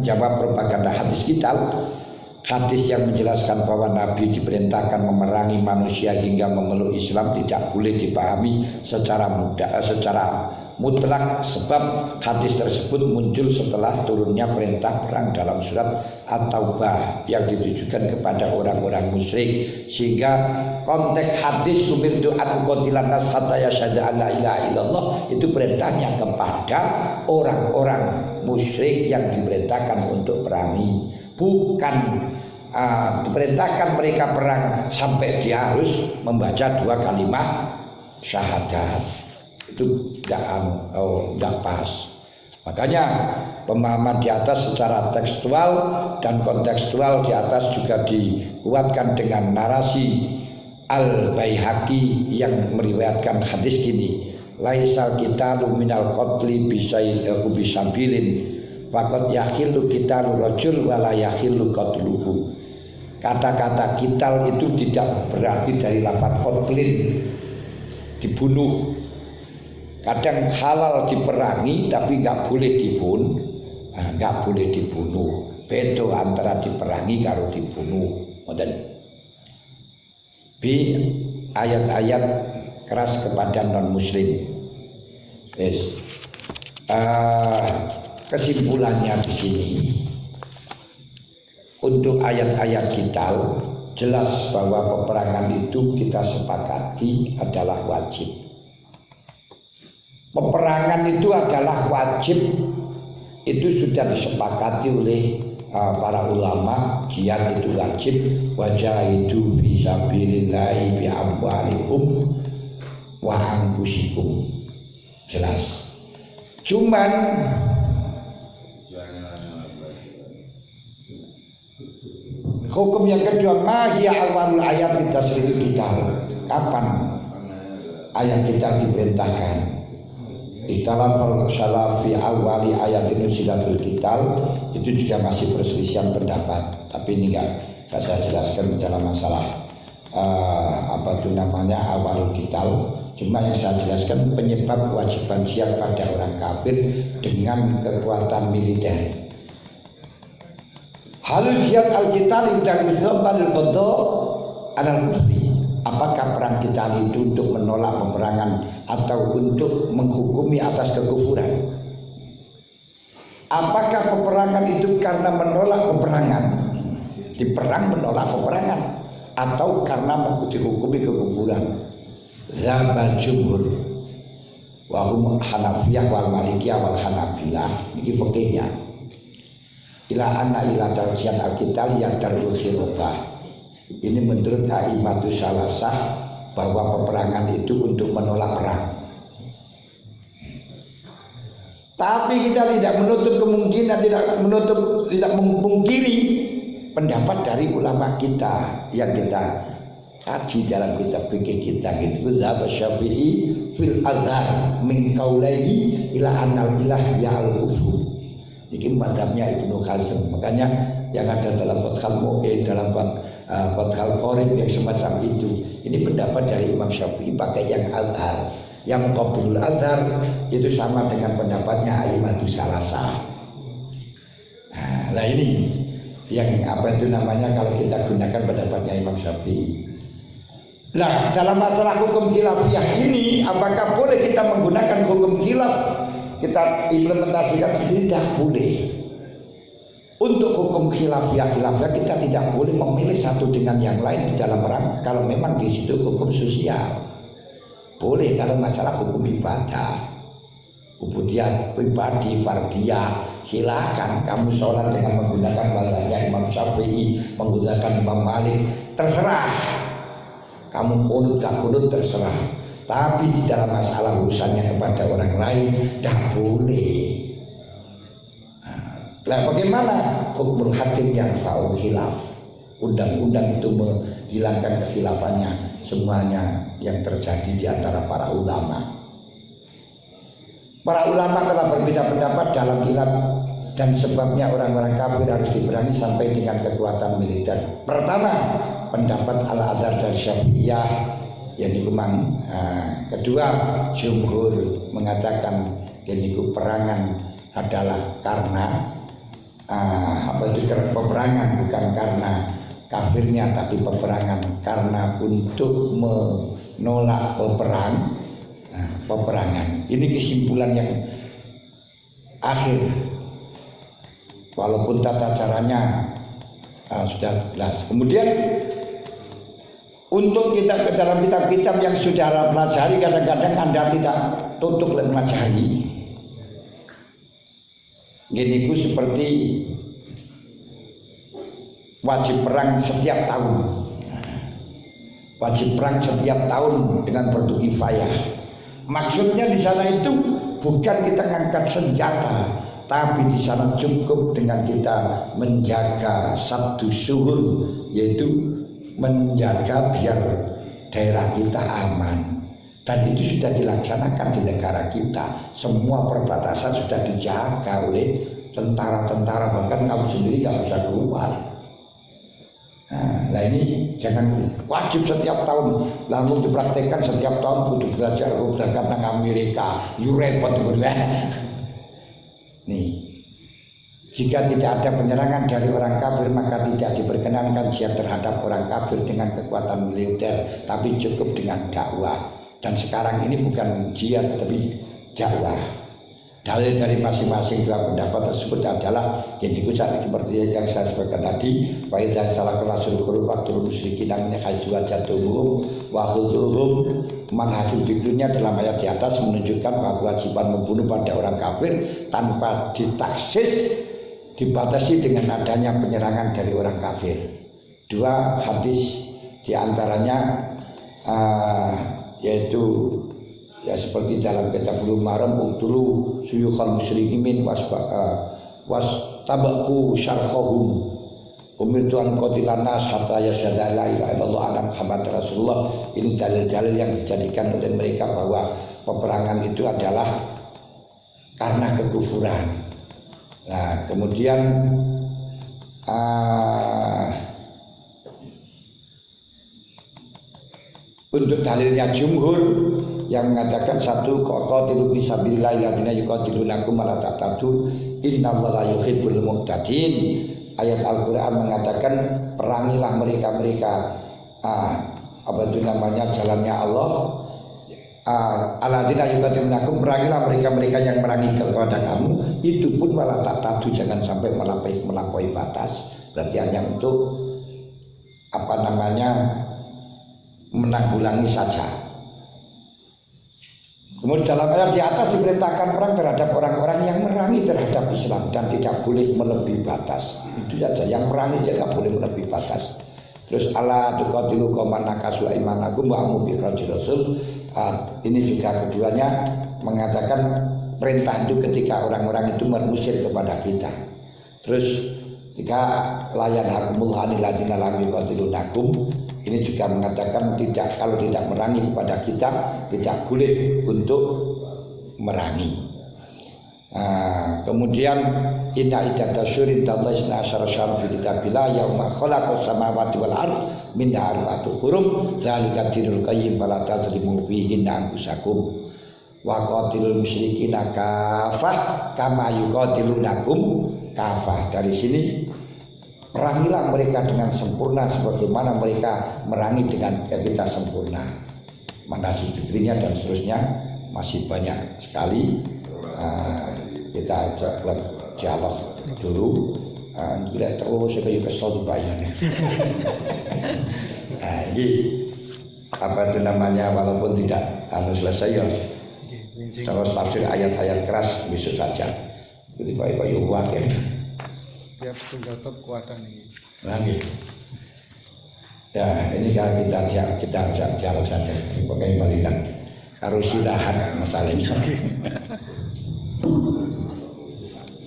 menjawab propaganda hadis kita, hadis yang menjelaskan bahwa Nabi diperintahkan memerangi manusia hingga memeluk Islam tidak boleh dipahami secara mutlak, sebab hadis tersebut muncul setelah turunnya perintah perang dalam surat At-Taubah yang ditujukan kepada orang-orang musyrik, sehingga konteks hadis umirtu an uqatilan nas hatta yashhadu an la ilaha illallah itu perintahnya kepada orang-orang musyrik yang diperintahkan untuk perangi, bukan diperintahkan mereka perang sampai dia harus membaca 2 kalimat syahadat. Itu tidak pas. Makanya pemahaman di atas secara tekstual dan kontekstual di atas juga dikuatkan dengan narasi Al-Baihaqi yang meriwayatkan hadis gini, laisal qitalu minal qatli bisabilin faqad yakhillu qitalu rajul wala yakhillu qatluhu. Kata-kata kital itu tidak berarti dari lafaz qatlin, dibunuh. Kadang halal diperangi tapi nggak boleh dibunuh, nggak boleh dibunuh. Beda antara diperangi karo dibunuh. B. Ayat-ayat keras kepada non Muslim. Yes. Kesimpulannya di sini untuk ayat-ayat kita jelas bahwa peperangan itu kita sepakati adalah wajib. Peperangan itu adalah wajib, itu sudah disepakati oleh para ulama. Jihad itu wajib, wajahidu fisabilillahi bi amwalikum wa anfusikum, jelas. Cuman hukum yang kedua, mahia awalul ayat tasrihul qital. Kapan ayat kita diperintahkan? Ikhtilaf salafi awali ayat nuzilatul qital, itu juga masih perselisihan pendapat. Tapi ini enggak saya jelaskan dalam masalah awalul qital. Cuma yang saya jelaskan penyebab kewajiban jihad pada orang kafir dengan kekuatan militer. Halul jihad al-qital dari dzabal qada alal kufri. Apakah perang kita itu untuk menolak peperangan atau untuk menghukumi atas kekufuran? Apakah peperangan itu karena menolak peperangan, diperang menolak peperangan, atau karena dihukumi kekufuran? Zhabal jumhur wa hum Hanafiyah wal Malikiyah wal Hanabilah, ini fikihnya. Ila anna ila tarjian al-qital yang darul khilafah. Ini menurut A'immatus Salasah bahwa peperangan itu untuk menolak perang. Tapi kita tidak menutup kemungkinan, tidak memungkiri pendapat dari ulama kita yang kita kaji dalam kitab fikih kita gitu. Zahab Syafi'i fil azhar min qaulaihi ila annal ilah ya'al kufur. Ini mazhabnya Ibnu Hazm. Makanya yang ada dalam Fathul Mu'in, dalam Fathul Qorib yang semacam itu. Ini pendapat dari Imam Syafi'i pakai yang azhar. Yang qabulul azhar itu sama dengan pendapatnya A'immatus Salasah. Nah ini yang apa itu namanya kalau kita gunakan pendapatnya Imam Syafi'i. Nah dalam masalah hukum khilafiyah ini, apakah boleh kita menggunakan hukum khilaf kita implementasikan sendiri? Tidak boleh. Untuk hukum khilafiyah kita tidak boleh memilih satu dengan yang lain di dalam perang. Kalau memang di situ hukum sosial boleh. Kalau masalah hukum ibadah, kemudian pribadi fardiyah, silakan kamu sholat dengan menggunakan mazhabnya Imam Syafi'i, menggunakan Imam Malik, terserah. Kamu kunut gak kunut terserah. Tapi di dalam masalah urusannya kepada orang lain tidak boleh. Nah, bagaimana hukum hakim yang fa'ul khilaf? Undang-undang itu menghilangkan kekhilafannya semuanya yang terjadi di antara para ulama. Para ulama telah berbeda pendapat dalam ilat dan sebabnya orang-orang kafir harus diperangi sampai dengan kekuatan militer. Pertama, pendapat Al-Azhar dan Syafi'iyah yang dikumang. Kedua, jumhur mengatakan yang perangan adalah karena peperangan bukan karena kafirnya, tapi peperangan karena untuk menolak peperangan. Ini kesimpulan yang akhir, walaupun tata caranya sudah jelas. Kemudian untuk kita ke dalam kitab-kitab yang sudah Anda pelajari, kadang-kadang Anda tidak tutup pelajari. Gini seperti wajib perang setiap tahun. Wajib perang setiap tahun dengan fardu kifayah. Maksudnya di sana itu bukan kita ngangkat senjata, tapi di sana cukup dengan kita menjaga sabtu syuhur, yaitu menjaga biar daerah kita aman. Dan itu sudah dilaksanakan di negara kita. Semua perbatasan sudah dijaga oleh tentara-tentara, bahkan kamu sendiri nggak bisa keluar. Nah ini jangan wajib setiap tahun, lalu dipraktekkan setiap tahun kudu belajar berangkat nang Amerika, repot bener. Nih, jika tidak ada penyerangan dari orang kafir, maka tidak diperkenankan jihad terhadap orang kafir dengan kekuatan militer, tapi cukup dengan dakwah. Dan sekarang ini bukan jihad tapi dakwah. Dalil dari masing-masing dua pendapat tersebut adalah yang dikucap seperti yang saya sebutkan tadi, wa idza salakal rasul waktu musyrikin min haitsu wajadtuhum wa khudhuhum. Manhajul fikirnya dalam ayat di atas menunjukkan bahwa kewajiban membunuh pada orang kafir tanpa ditaksis dibatasi dengan adanya penyerangan dari orang kafir. Dua hadis diantaranya yaitu ya seperti dalam kitabul maram uktulu suyukhal musyrikin wastabaku syarqahum umirtu an qatilan nas hatta yashhadu la ilaha illallah anna muhammad rasulullah. Ini dalil-dalil yang dijadikan oleh mereka bahwa peperangan itu adalah karena kekufuran. Nah kemudian untuk dalilnya jumhur yang mengatakan satu qatilu fisabilillah alladziina yuqatilunakum wa la ta'tadu innallaha la yuhibbul muqtadin. Ayat Al-Qur'an mengatakan perangilah mereka jalannya Allah. Alladziina yuqatilunakum, perangilah mereka yang merangi kepada kamu. Itu pun wala ta'tadu, jangan sampai melampaui batas. Berarti hanya untuk menanggulangi saja. Kemudian dalam ayat di atas diperintahkan perang terhadap orang-orang yang merangi terhadap Islam dan tidak boleh melebihi batas. Itu saja, yang merangi tidak boleh melebihi batas. Terus ala tuqatilu qauman nakasu aimanakum wa amu bi rasul. Ini juga keduanya mengatakan perintah itu ketika orang-orang itu mengusir kepada kita. Terus jika layan hakumul hanil ladina lam yuqatilunakum, ini juga mengatakan kalau tidak merangi kepada kita, tidak boleh untuk merangi. Kemudian inna iddata syurin dallahi isna asyara syahran fi kitabillah yauma khalaqas samawati wal ard minha arba'atu hurum dzalika dinul qayyim fala tadzlimu fihinna anfusakum wa qatilul musyrikina kafah kama yuqatilunakum kafah. Dari sini perangilah mereka dengan sempurna sebagaimana mereka merangi dengan kita sempurna. Manhaj fikrinya dan seterusnya masih banyak sekali. Kita buat dialog dulu. Tidak terus saya kesal dibayar. Ini apa itu namanya, walaupun tidak selesai ya. Kalau tafsir ayat-ayat keras besok saja. Jadi baik-baik wakil. Setiap senjata kekuatan ini. Lagi. Ya ini kita ajak dialog saja. Pakai balikan. Harus sudahan masalahnya.